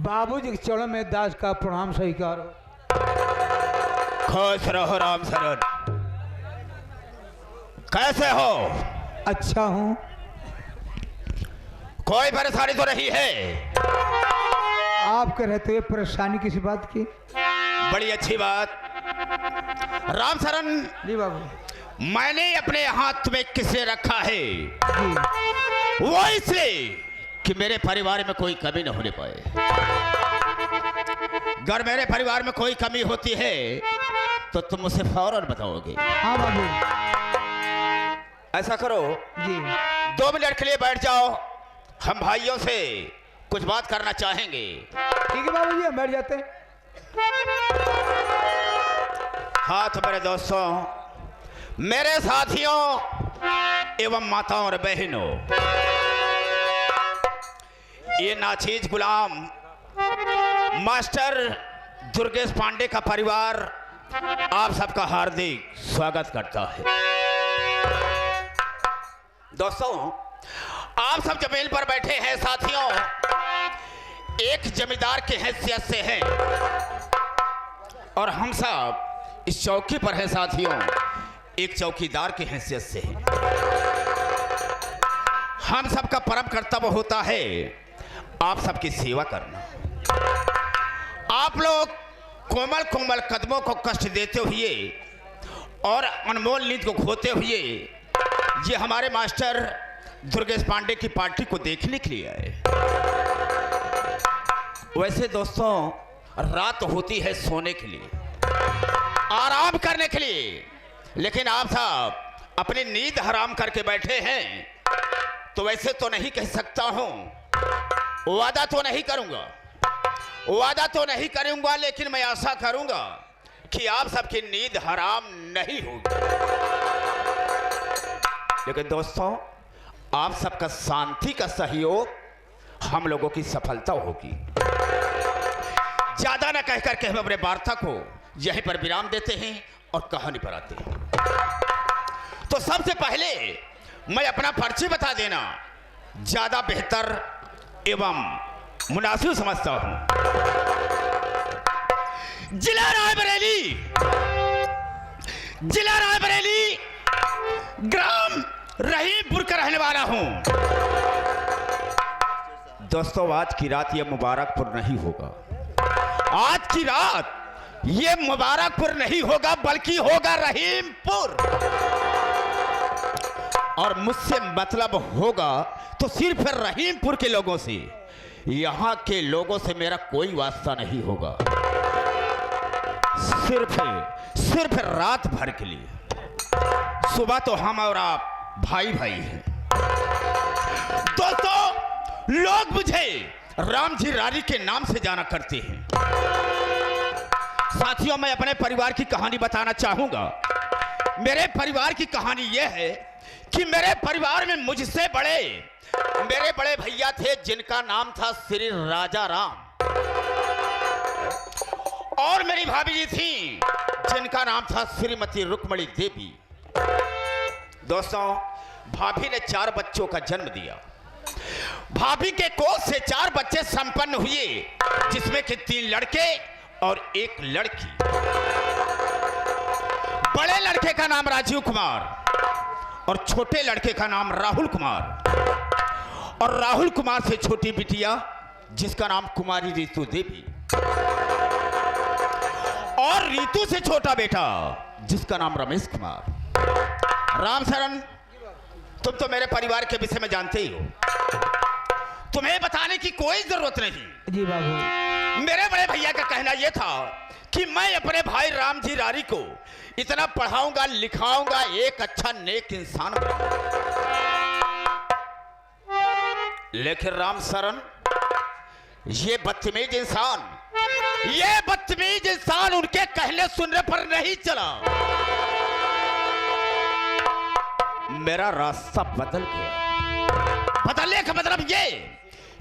बाबूजी के चरणों में दास का प्रणाम स्वीकार हो। खुश रहो राम शरण। कैसे हो? अच्छा हूँ। कोई परेशानी तो नहीं है? आपके रहते हुए परेशानी किसी बात की? बड़ी अच्छी बात। राम शरण जी बाबू। मैंने अपने हाथ में किसे रखा है जी। वो इसलिए कि मेरे परिवार में कोई कमी न होने पाए। अगर मेरे परिवार में कोई कमी होती है तो तुम मुझे फौरन बताओगे। हाँ बाबू। ऐसा करो जी। 2 मिनट के लिए बैठ जाओ, हम भाइयों से कुछ बात करना चाहेंगे। ठीक है बाबूजी, हम बैठ जाते हैं। हाँ तो मेरे दोस्तों, मेरे साथियों एवं माताओं और बहनों, ये नाचीज गुलाम मास्टर दुर्गेश पांडे का परिवार आप सबका हार्दिक स्वागत करता है। दोस्तों, आप सब जमीन पर बैठे हैं साथियों, एक जमींदार के हैसियत से हैं और हम सब इस चौकी पर हैं साथियों, एक चौकीदार की हैसियत से हैं। हम सबका परम कर्तव्य होता है आप सबकी सेवा करना। आप लोग कोमल कोमल कदमों को कष्ट देते हुए और अनमोल नींद को खोते हुए ये हमारे मास्टर दुर्गेश पांडे की पार्टी को देखने के लिए आए। वैसे दोस्तों, रात होती है सोने के लिए, आराम करने के लिए, लेकिन आप सब अपनी नींद हराम करके बैठे हैं। तो वैसे तो नहीं कह सकता हूं, वादा तो नहीं करूंगा, लेकिन मैं आशा करूंगा कि आप सबकी नींद हराम नहीं होगी। लेकिन दोस्तों, आप सबका शांति का सहयोग हम लोगों की सफलता होगी। ज्यादा न कहकर के हम अपने वार्ता को यहीं पर विराम देते हैं और कहानी पर आते हैं। तो सबसे पहले मैं अपना परिचय बता देना ज्यादा बेहतर एवं मुनासिब समझता हूं। जिला रायबरेली ग्राम रहीमपुर का रहने वाला हूं। दोस्तों, आज की रात यह मुबारकपुर नहीं होगा, आज की रात ये मुबारकपुर नहीं होगा बल्कि होगा रहीमपुर। और मुझसे मतलब होगा तो सिर्फ रहीमपुर के लोगों से, यहां के लोगों से मेरा कोई वास्ता नहीं होगा। सिर्फ रात भर के लिए। सुबह तो हम और आप भाई भाई हैं। दोस्तों, लोग मुझे रामजी रारी के नाम से जाना करते हैं। साथियों, मैं अपने परिवार की कहानी बताना चाहूंगा। मेरे परिवार की कहानी यह है कि मेरे परिवार में मुझसे बड़े मेरे बड़े भैया थे जिनका नाम था श्री राजा राम, और मेरी भाभी जी थी जिनका नाम था श्रीमती रुक्मणी देवी। दोस्तों, भाभी ने 4 बच्चों का जन्म दिया। भाभी के कोख से 4 बच्चे संपन्न हुए, जिसमें कि 3 लड़के और 1 लड़की। बड़े लड़के का नाम राजीव कुमार और छोटे लड़के का नाम राहुल कुमार, और राहुल कुमार से छोटी बिटिया जिसका नाम कुमारी रीतु देवी, और रीतु से छोटा बेटा जिसका नाम रमेश कुमार। राम शरण, तुम तो मेरे परिवार के विषय में जानते ही हो, तुम्हें बताने की कोई जरूरत नहीं। जी बाबू। मेरे बड़े भैया का कहना यह था कि मैं अपने भाई रामजी रारी को इतना पढ़ाऊंगा लिखाऊंगा, एक अच्छा नेक इंसान बनाऊंगा। लेकिन राम शरण, ये बदतमीज इंसान उनके कहने सुनने पर नहीं चला। मेरा रास्ता बदल गया। बदलने का मतलब ये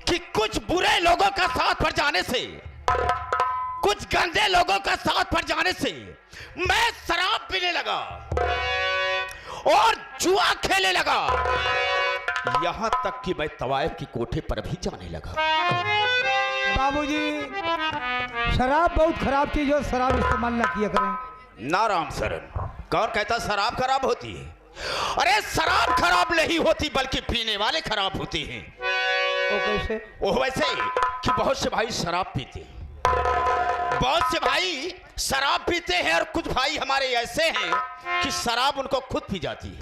कि कुछ बुरे लोगों का साथ पड़ जाने से, कुछ गंदे लोगों का साथ पड़ जाने से मैं शराब पीने लगा और जुआ खेलने लगा, यहां तक कि मैं तवायफ की कोठे पर भी जाने लगा। बाबूजी, शराब बहुत खराब चीज है, शराब इस्तेमाल ना किया करें। ना राम शरण, कौन कहता शराब खराब होती है? अरे शराब खराब नहीं होती, बल्कि पीने वाले खराब होते हैं। वो कैसे? वो वैसे कि बहुत से भाई शराब पीते हैं, बहुत से भाई शराब पीते हैं, और कुछ भाई हमारे ऐसे हैं कि शराब उनको खुद पी जाती है।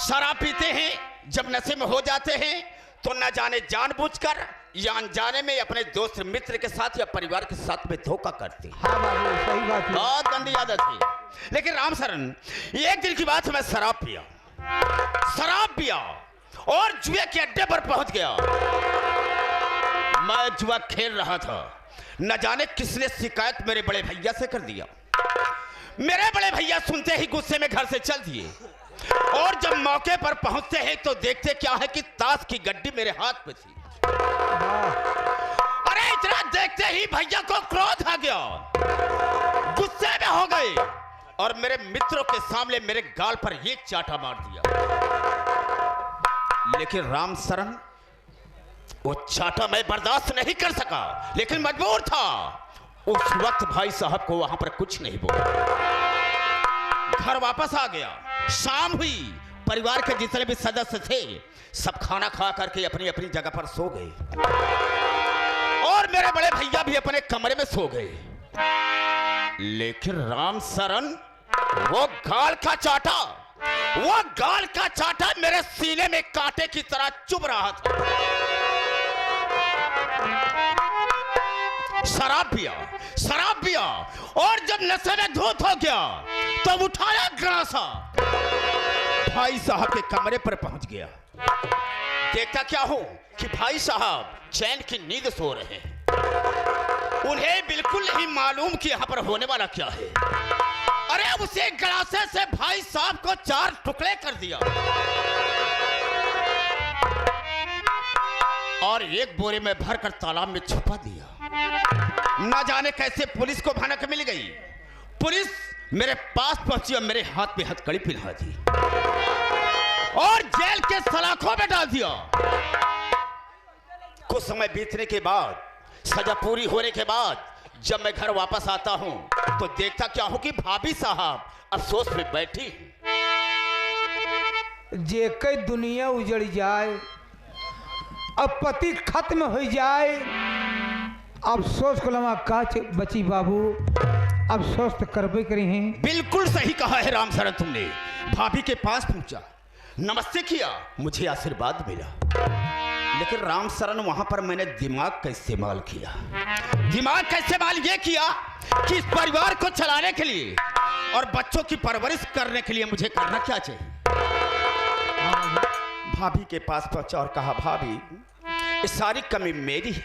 शराब पीते हैं, जब नशे में हो जाते हैं तो न जाने जानबूझकर या अनजाने में अपने दोस्त मित्र के साथ या परिवार के साथ में धोखा करते हैं। हाँ बाबू, सही बात है। बहुत गंदी आदत है। लेकिन राम शरण, एक दिन की बात है, मैं शराब पिया और जुए के अड्डे पर पहुंच गया। मैं जुआ खेल रहा था, न जाने किसने शिकायत मेरे बड़े भैया से कर दिया। मेरे बड़े भैया सुनते ही गुस्से में घर से चल दिए, और जब मौके पर पहुंचते हैं तो देखते क्या है कि ताश की गड्डी मेरे हाथ में थी। अरे इतना देखते ही भैया को क्रोध आ गया, गुस्से में हो गए और मेरे मित्रों के सामने मेरे गाल पर एक चाटा मार दिया। लेकिन राम शरण, वो चाटा मैं बर्दाश्त नहीं कर सका, लेकिन मजबूर था। उस वक्त भाई साहब को वहां पर कुछ नहीं बोला, घर वापस आ गया। शाम हुई, परिवार के जितने भी सदस्य थे सब खाना खा करके अपनी अपनी जगह पर सो गए, और मेरे बड़े भैया भी अपने कमरे में सो गए। लेकिन राम शरण, वो गाल का चाटा मेरे सीने में कांटे की तरह चुभ रहा था। शराब पिया और जब नशे में धुत हो गया तो उठाया गड़ासा, भाई साहब के कमरे पर पहुंच गया। देखता क्या हूं कि भाई साहब चैन की नींद सो रहे हैं। उन्हें बिल्कुल नहीं मालूम कि यहां पर होने वाला क्या है। अरे उसे गड़ासे से भाई साहब को 4 टुकड़े कर दिया और एक बोरे में भरकर तालाब में छुपा दिया। ना जाने कैसे पुलिस को भनक मिल गई। पुलिस मेरे पास पहुंची और मेरे हाथ में हथकड़ी पहना दी और जेल के सलाखों में डाल दिया। कुछ समय बीतने के बाद, सजा पूरी होने के बाद जब मैं घर वापस आता हूं तो देखता क्या हूं कि भाभी साहब अफसोस में बैठी। जे कई दुनिया उजड़ जाए, अब पति खत्म हो जाए, अफसोस को लमा काच बची बाबू, अफसोस तो करबे करी हैं। बिल्कुल सही कहा है राम शरण तुमने। भाभी के पास पहुंचा, नमस्ते किया, मुझे आशीर्वाद मिला। लेकिन राम शरण, वहां पर मैंने दिमाग का इस्तेमाल किया। दिमाग का इस्तेमाल यह किया कि इस परिवार को चलाने के लिए और बच्चों की परवरिश करने के लिए मुझे करना क्या चाहिए। भाभी के पास पहुंचा और कहा, भाभी ये सारी कमी मेरी है।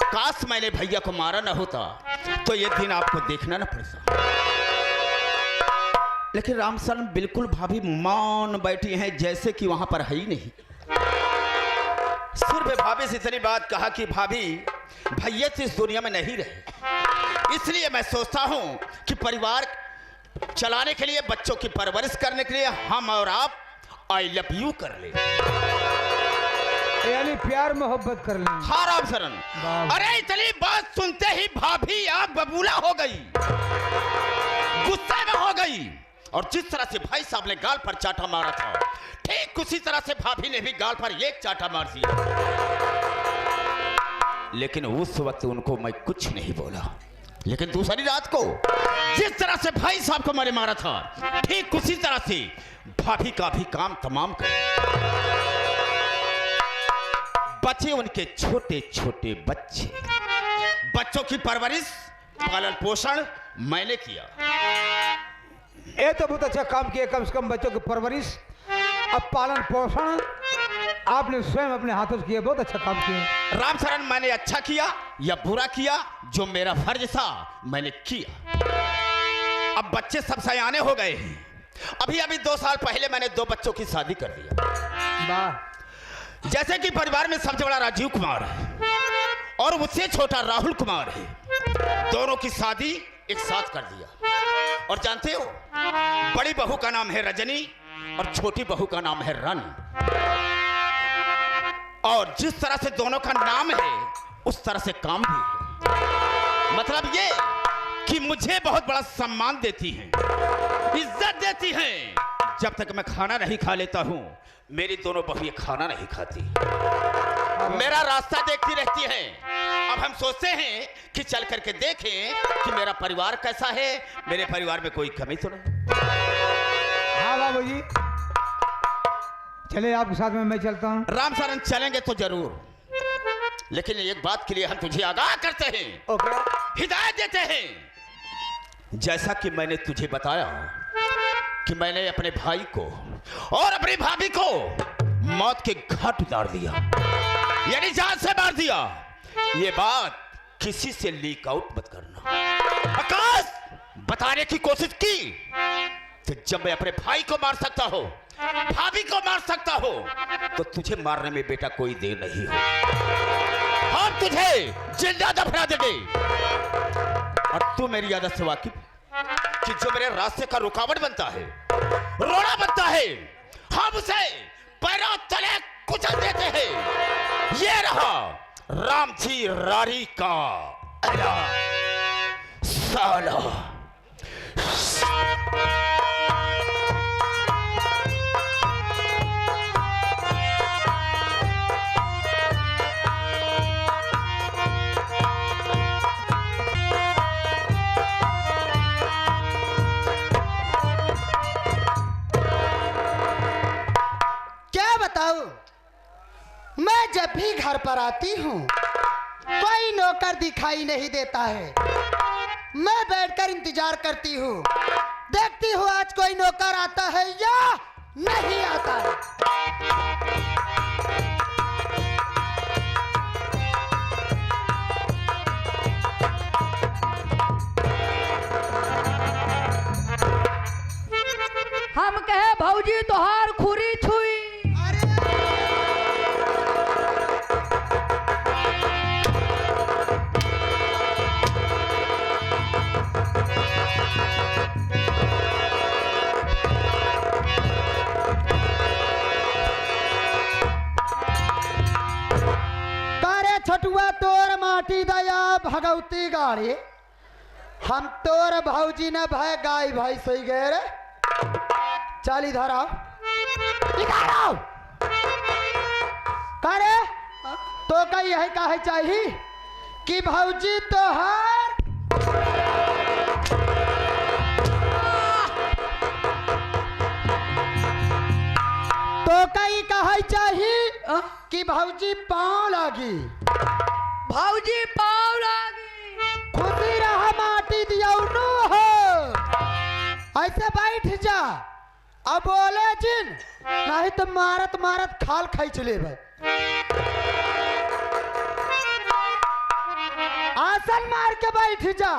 काश मैंने भैया को मारा न होता तो ये दिन आपको देखना न पड़ता। लेकिन राम शरण बिल्कुल भाभी मौन बैठी हैं, जैसे कि वहां पर है ही नहीं। सिर्फ भाभी से इतनी बात कहा कि भाभी भैया तो इस दुनिया में नहीं रहे, इसलिए मैं सोचता हूं कि परिवार चलाने के लिए, बच्चों की परवरिश करने के लिए हम और आप आई लव यू कर ले, यानी प्यार मोहब्बत कर लें। हाँ राम शरण। अरे इतनी बात सुनते ही भाभी आग बबूला हो गई, गुस्से में हो गई, और जिस तरह से भाई साहब ने गाल पर चाटा मारा था, ठीक उसी तरह से भाभी ने भी गाल पर एक चाटा मार दिया। लेकिन उस वक्त उनको मैं कुछ नहीं बोला। लेकिन दूसरी रात को जिस तरह से भाई साहब को मैंने मारा था, ठीक उसी तरह से भाभी का भी काम तमाम कर। बचे उनके छोटे छोटे बच्चे, बच्चों की परवरिश, पालन पोषण मैंने किया। ये तो बहुत अच्छा काम किया, कम से कम बच्चों की परवरिश अब पालन पोषण आपने स्वयं अपने हाथों से किया, बहुत अच्छा काम किया। राम शरण, मैंने अच्छा किया या बुरा किया, जो मेरा फर्ज था मैंने किया। अब बच्चे सब सयाने हो गए हैं। अभी 2 साल पहले मैंने 2 बच्चों की शादी कर दिया। वाह। जैसे कि परिवार में सबसे बड़ा राजीव कुमार है और उससे छोटा राहुल कुमार है, दोनों की शादी एक साथ कर दिया। और जानते हो, बड़ी बहू का नाम है रजनी और छोटी बहू का नाम है रानी। और जिस तरह से दोनों का नाम है उस तरह से काम भी है। मतलब ये कि मुझे बहुत बड़ा सम्मान देती हैं, इज्जत देती हैं। जब तक मैं खाना नहीं खा लेता हूँ मेरी दोनों बहुएं खाना नहीं खाती, मेरा रास्ता देखती रहती हैं। अब हम सोचते हैं कि चल करके देखें कि मेरा परिवार कैसा है, मेरे परिवार में कोई कमी तो नहीं। हाँ बाबूजी, चले आपके साथ में मैं चलता हूँ। राम शरण चलेंगे तो जरूर, लेकिन एक बात के लिए हम तुझे आगाह करते हैं, ओके। हिदायत देते हैं। जैसा कि मैंने तुझे बताया कि मैंने अपने भाई को और अपनी भाभी को मौत के घाट उतार दिया, यानी जान से मार दिया। ये बात किसी से लीक आउट मत करना। आकाश बताने की कोशिश की तो जब मैं अपने भाई को मार सकता हो, भाभी को मार सकता हो, तो तुझे मारने में बेटा कोई देर नहीं हो। हम तुझे जिंदा दफना देंगे। और तू मेरी आदत से वाकिफ कि जो मेरे रास्ते का रुकावट बनता है, रोड़ा बनता है, हम उसे पैरों तले कुचल देते हैं। ये रहा राम जी रारी का साला। मैं जब भी घर पर आती हूँ कोई नौकर दिखाई नहीं देता है। मैं बैठकर इंतजार करती हूँ, देखती हूँ आज कोई नौकर आता है या नहीं आता है। हम कहे भौजी तोहार खुरी छुई। छटुआ तोर माटी दया भगवती गाड़ी, हम तोर भौजी न भय गाय भाई सही गए रे। चल इधर आओ, इधर आओ। करे तो का यही कहे चाहिए कि भौजी तोहार तो कई कहे चाहिए कि भौजी पाँव लागी, भौजी पाँव लागी। खुशी रहा माटी दिया हो। ऐसे बैठ जा, अब बोले जिन नहीं तो मारत मारत खाल खींच ले भाई। आसन मार के बैठ जा।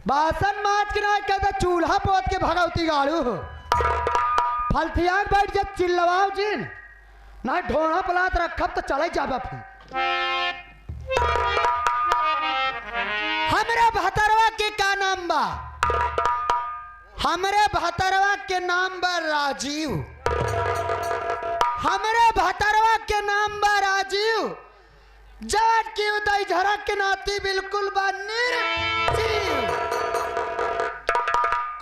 बासन माज के ना कहते चूल्हा पोत के भगवती गाड़ू हो। फलथिया बैठ जा, चिल्लवाओ जिन ना ढोना पलात रखब तो चले जाबा फिर। हमरे भतरवा के का नाम बा? हमरे भतरवा के नाम बा राजीव। हमरे भतरवा के नाम बा राजीव। जाट की उदय झरक के नाती बिल्कुल बा निर्जीव।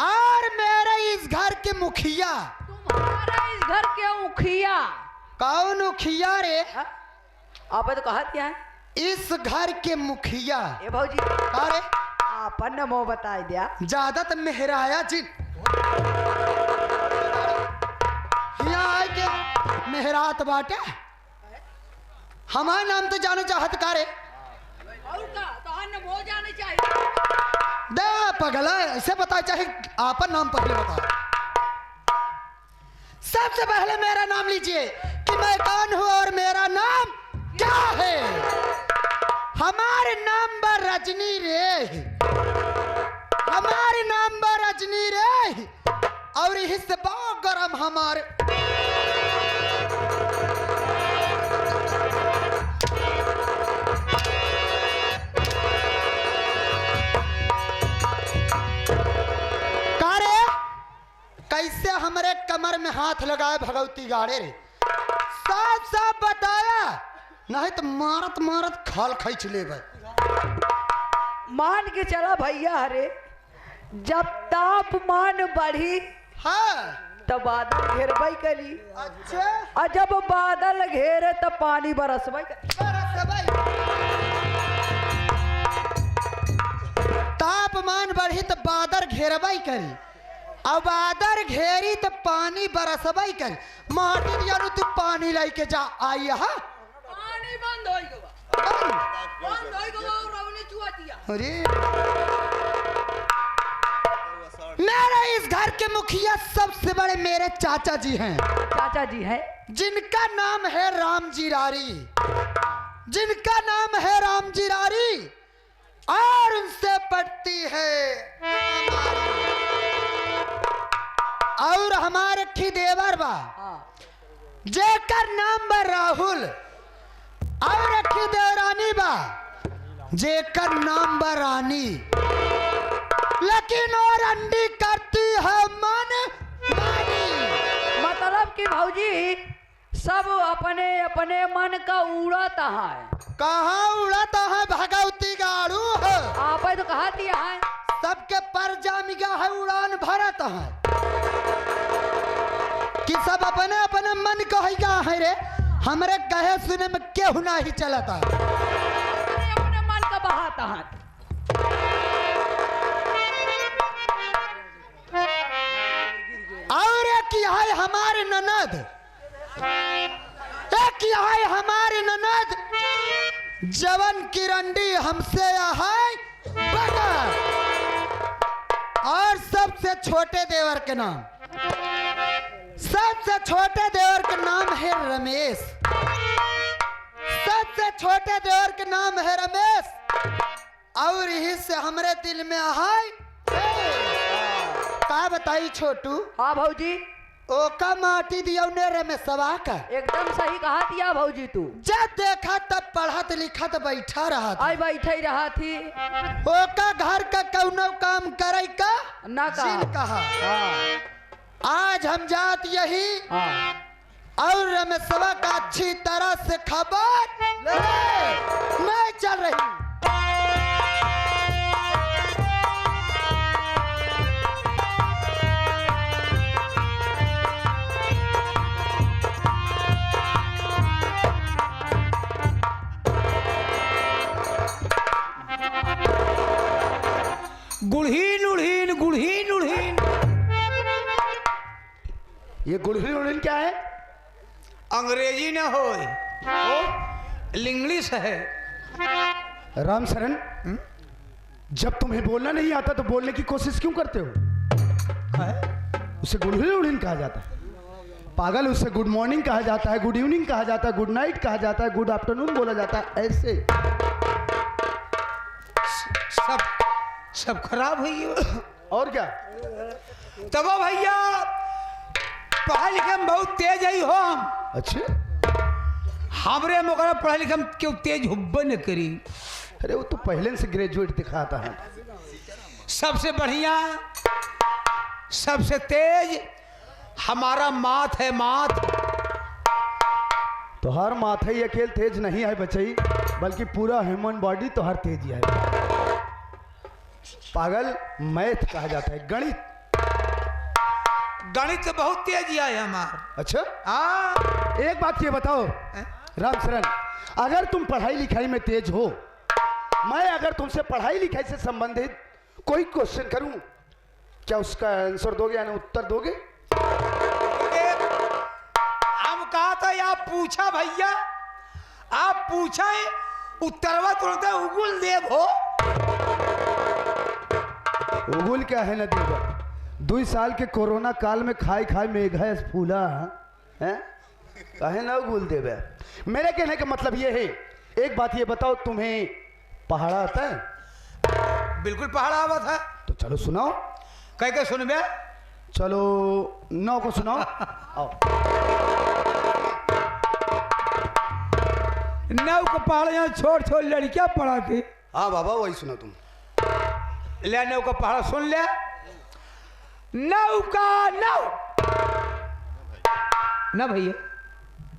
और मेरे इस घर के मुखिया। तुम्हारा इस घर के मुखिया कौन मुखिया रे? आप तो कहा क्या है? इस घर के मुखिया। ए भौजी अरे आपन नमो बता दिया। ज्यादा तो मेहराया जिन यहाँ के मेहरात बाटे। हमारा नाम तो जाने चाहत का रे? और का तो नमो जाने चाहिए। दे पगला ऐसे बता, चाहे आपन नाम पहले बता। सबसे पहले मेरा नाम लीजिए कि मैं कौन हूं और मेरा नाम क्या है। हमारे नाम पर रजनी रे, हमारे नाम पर रजनी रे। और हिस्से बहुत गरम हमारे। कैसे हमारे कमर में हाथ लगाए भगवती गाड़े रे। नहीं तो मारत मारत खाल खींच ले मान के चला भैया हरे, जब तापमान बढ़ी हाँ तो बादल घेरबई करी, अच्छा और जब बादल घेरे तो पानी बरसबई करी। बरस भाई। तापमान बढ़ी तो बादल घेरबई करी, अब बादल घेरी तो पानी बरसबई करी। माटी दिया तू पानी लेके जा आई हा पानी बंद हो गया, बंद हो गया और रवनी चुआतिया। अरे मेरे इस घर के मुखिया सबसे बड़े मेरे चाचा जी हैं, चाचा जी है, जिनका नाम है रामजी रारी, जिनका नाम है रामजी रारी, और उनसे पड़ती है और हमारे खिदेवर बा जेकर नाम बा राहुल, और रखी देवरानी बा जेकर नाम बा रानी, लेकिन और अंडी करती है मन मानी। मतलब कि भौजी सब अपने अपने मन का उड़ाता है। कहाँ उड़ाता है भगवती गाड़ू है, आप तो कहा दिया है, सबके पर जामिगा है उड़ान भरत है कि सब अपने अपने मन कहेगा है रे, हमरे कहे सुने में केहू नहीं चलता है। अपने अपने मन का बहाता है। और एक यहाँ है हमारे ननद, एक यहाँ है हमारे ननद जवन किरंडी हमसे है बड़ा, और सबसे छोटे देवर के नाम, सबसे छोटे देवर का नाम है रमेश, सबसे छोटे देवर का नाम है रमेश, और यही से हमरे दिल में है का बताई छोटू। हाँ भौजी ओका माटी दिया रमेशवा का, एकदम सही कहा दिया भौजी तू। जब देखा तब पढ़त लिखत बैठा रहा था, आई बैठे रहा थी, ओका घर का कौनो काम करे का ना कहा। हाँ आज हम जात यही हाँ, और रमेशवा का अच्छी तरह से खबर ले, मैं चल रही। गुड़हीन उड़हीन गुड़हीन उड़हीन। ये गुड़हीन उड़हीन क्या है? अंग्रेजी न हो, इंग्लिश है। राम शरण, जब तुम्हें बोलना नहीं आता तो बोलने की कोशिश क्यों करते हो? उसे गुड़हीन उड़हीन कहा जाता है पागल, उसे गुड मॉर्निंग कहा जाता है, गुड इवनिंग कहा जाता है, गुड नाइट कहा जाता है, गुड आफ्टरनून बोला जाता है, ऐसे सब खराब हुई। और क्या? तब भैया पढ़ाई लिखे में बहुत तेज आई हो हम। अच्छा, हमरे मुकाबले पढ़ाई लिखे में क्यों तेज हुब्बे न करी। अरे वो तो पहले से ग्रेजुएट दिखाता है। सबसे बढ़िया सबसे तेज हमारा माथ है, माथ। तोहार माथे ही अकेल तेज नहीं है बचई, बल्कि पूरा ह्यूमन बॉडी तोहार तेज है पागल। मैथ कहा जाता है, गणित। गणित तो बहुत तेज है हमार। अच्छा, हाँ एक बात ये बताओ राम शरण, अगर तुम पढ़ाई लिखाई में तेज हो, मैं अगर तुमसे पढ़ाई लिखाई से संबंधित कोई क्वेश्चन करूं, क्या उसका आंसर दोगे यानी उत्तर दोगे? हम कहा था आप पूछा भैया, आप पूछा है उत्तरवा तुरंत उगुल देव हो। उगुल क्या है न देगा, 2 साल के कोरोना काल में खाए खाए मेघा फूला है, कहे ना उगुल देवे। मेरे कहने का मतलब ये है, एक बात ये बताओ, तुम्हें पहाड़ा आता है? बिल्कुल पहाड़ा आवा था। तो चलो सुनाओ। कह के सुन बे। चलो 9 को सुनाओ। आओ। 9 को पहाड़ यहाँ छोड़ छोड़ लड़कियां पढ़ा के। हाँ बाबा, वही सुना तुम। ले 9 का पहाड़ा सुन ले। 9 का 9 ना भैया।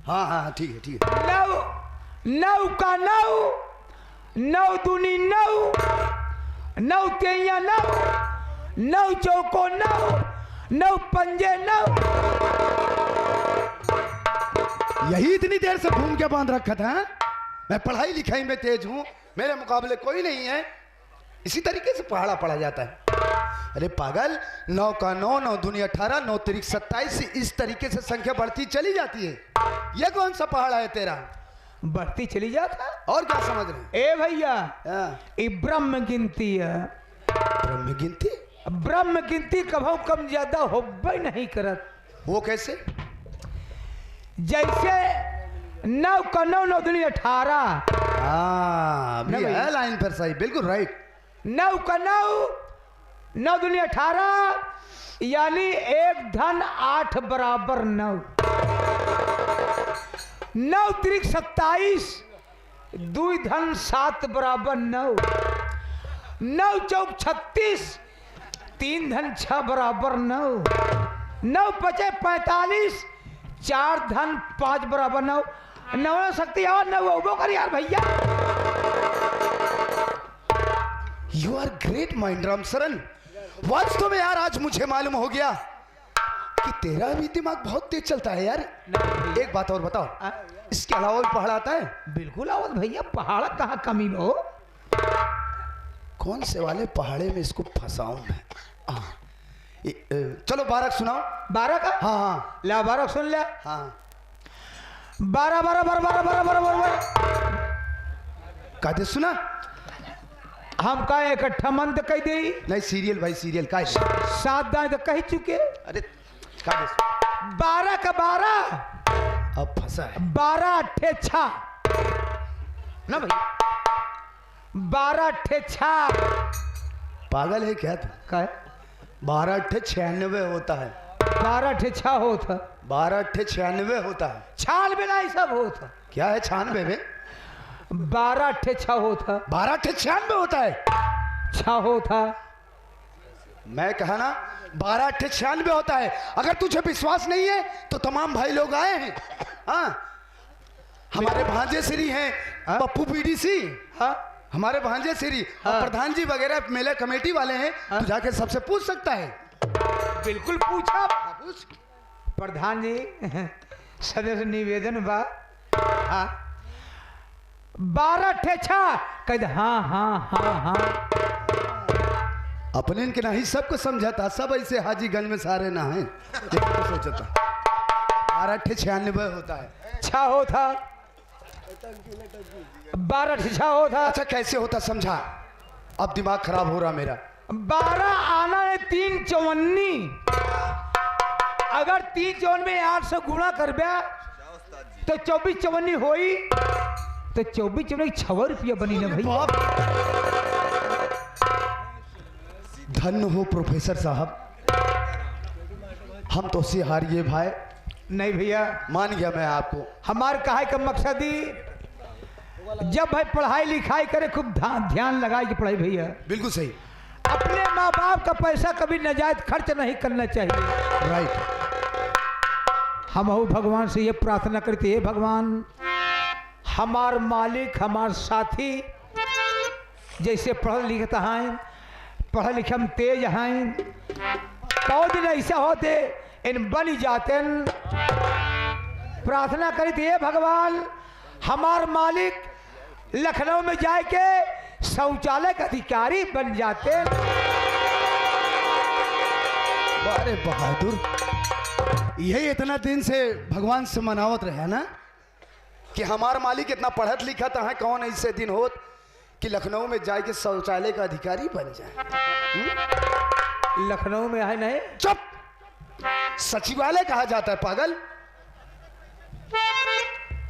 हाँ हाँ ठीक है ठीक है। 9 नौ का नौ, नौ दूनी नौ, नौ तेइया नौ, नौ चौको नौ, नौ पंजे नौ। यही इतनी देर से घूम के बांध रखा था। मैं पढ़ाई लिखाई में तेज हूँ, मेरे मुकाबले कोई नहीं है। इसी तरीके से पहाड़ा पढ़ा जाता है। अरे पागल, 9 का 9, 9 दूनी 18, 9 तिरिक 27, इस तरीके से संख्या बढ़ती चली जाती है। ये कौन सा पहाड़ा है तेरा? बढ़ती चली जाता। और क्या समझ रहे? ए भैया, हाँ, ये ब्रह्म गिनती है। ब्रह्म गिनती? ब्रह्म गिनती कभो कम ज्यादा होबे नहीं करत। वो कैसे? जैसे 9 का 9, 9 दूनी 18, हाँ, अभी ना भैया। है लाइन पर सही, बिल्कुल राइट। 9 का 9, 9 दूनी 18, यानी 1 धन 8 बराबर 9, 9 तिरिक 27, 2 धन 7 बराबर 9, 9 चौक 36, 3 धन 6 बराबर 9, 9 पचे 45, 4 धन 5 बराबर 9, 9 शक्ति और 9 वो कर यार भैया। You are great mind Ram Saran. वास्तव में यार आज मुझे मालूम हो गया कि तेरा भी दिमाग बहुत तेज चलता है यार। एक बात और बताओ, इसके अलावा भी पहाड़ आता है? बिल्कुल आवत भैया, पहाड़ कहाँ कमी हो। कौन से वाले पहाड़े में इसको फंसाऊं मैं? चलो 12 सुनाओ। 12 का? हाँ हाँ ला 12 सुन ले। हाँ। 12 12 12 12 12 12 12। कायदे सुना? हम का इकट्ठा मंद कह दे। नहीं सीरियल भाई, सीरियल कायदे। 7 दाएं तो कह चुके। अरे कायदे 12 का 12, अब फंसा है। 12 अट्ठे 6 ना भाई, 12 अट्ठे 6। पागल है क्या तू? का 12 अट्ठे 96 होता है। 12 अट्ठे 6 होता, 12 अट्ठे 96 होता है। 96 नहीं सब होता। क्या है 96 में? 12 अट्ठे 6 होता, 12 अट्ठे 96 होता है। 6 होता। मैं कहा ना 12 अट्ठे 96 होता है। अगर तुझे विश्वास नहीं है तो तमाम भाई लोग आए हैं। हाँ, हमारे भांजे श्री हैं हाँ? पप्पू पीडीसी, हाँ हमारे भांजे श्री और हाँ। प्रधान जी वगैरह मेला कमेटी वाले हैं। हाँ। तू जाके सबसे पूछ सकता है। बिल्कुल पूछा। पूछ। प्रधान जी सदस्य निवेदन बा। हाँ 12 अट्ठे 6 कह दे। हाँ हाँ हाँ हाँ। अपने इनके नहीं सबको समझाता, सब ऐसे हाजीगंज में सारे ना हैं। तो सोचता 12 अट्ठे 96 होता है। 6 होता, 12 अट्ठे 6 होता। अच्छा कैसे होता समझा? अब दिमाग खराब हो रहा मेरा। 12 आना है 3 54। अगर 3 54 में 8 से गुणा करबे तो 24 54 होई, तो 24 54 6 रुपया बनी ना भाई। बाप। धन्य हो प्रोफेसर साहब, हम तो से हारिए भाई। नहीं भैया, मान गया मैं आपको। हमार कहे का मकसद ही जब भाई पढ़ाई लिखाई करे खूब ध्यान लगाए कि पढ़ाई भैया। बिल्कुल सही। अपने माँ बाप का पैसा कभी नाजायज खर्च नहीं करना चाहिए। राइट। हम भगवान से ये प्रार्थना करते हैं, भगवान हमार मालिक हमार साथी जैसे पढ़ लिखता हैं, पढ़ लिखे में तेज हैं, बहुत दिन ऐसा होते इन बन जाते। प्रार्थना करते हैं भगवान हमार मालिक लखनऊ में जाए के शौचालय का अधिकारी बन जाते। अरे बहादुर, यही इतना दिन से भगवान से मनावत रहे ना कि हमार मालिक इतना पढ़त लिखत है, कौन ऐसे दिन होत कि लखनऊ में जाके शौचालय का अधिकारी बन जाए। लखनऊ में है नहीं। चुप, सचिवालय कहा जाता है पागल।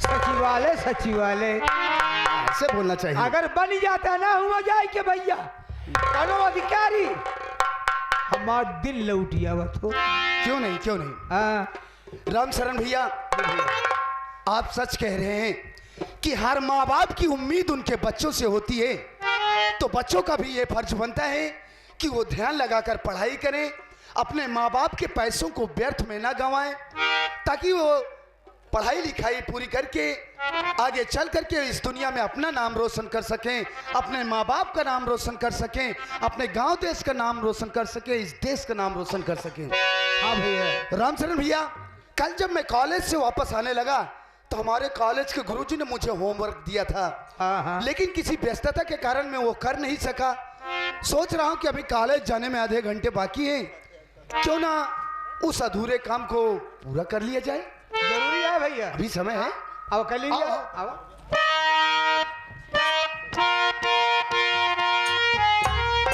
सचिवालय सचिवालय ऐसे बोलना चाहिए। अगर बन जाता ना हुआ जाए के भैया कौनो अधिकारी, हमार दिल लौट आवत हो। क्यों नहीं, क्यों नहीं। हाँ राम शरण भैया, आप सच कह रहे हैं कि हर माँ बाप की उम्मीद उनके बच्चों से होती है, तो बच्चों का भी ये फर्ज बनता है कि वो ध्यान लगाकर पढ़ाई करें, अपने माँ बाप के पैसों को व्यर्थ में ना गंवाएं, ताकि वो पढ़ाई लिखाई पूरी करके आगे चल करके इस दुनिया में अपना नाम रोशन कर सकें, अपने माँ बाप का नाम रोशन कर सकें, अपने गांव देश का नाम रोशन कर सकें, इस देश का नाम रोशन कर सकें। हाँ भैया। रामचरण भैया, कल जब मैं कॉलेज से वापस आने लगा तो हमारे कॉलेज के गुरुजी ने मुझे होमवर्क दिया था, हाँ। लेकिन किसी व्यस्तता के कारण मैं वो कर नहीं सका। सोच रहा हूँ कि अभी कॉलेज जाने में आधे घंटे बाकी हैं, क्यों ना उस अधूरे काम को पूरा कर लिया जाए। जरूरी है भैया। अभी समय है। अब कर लीजिए। आओ। अब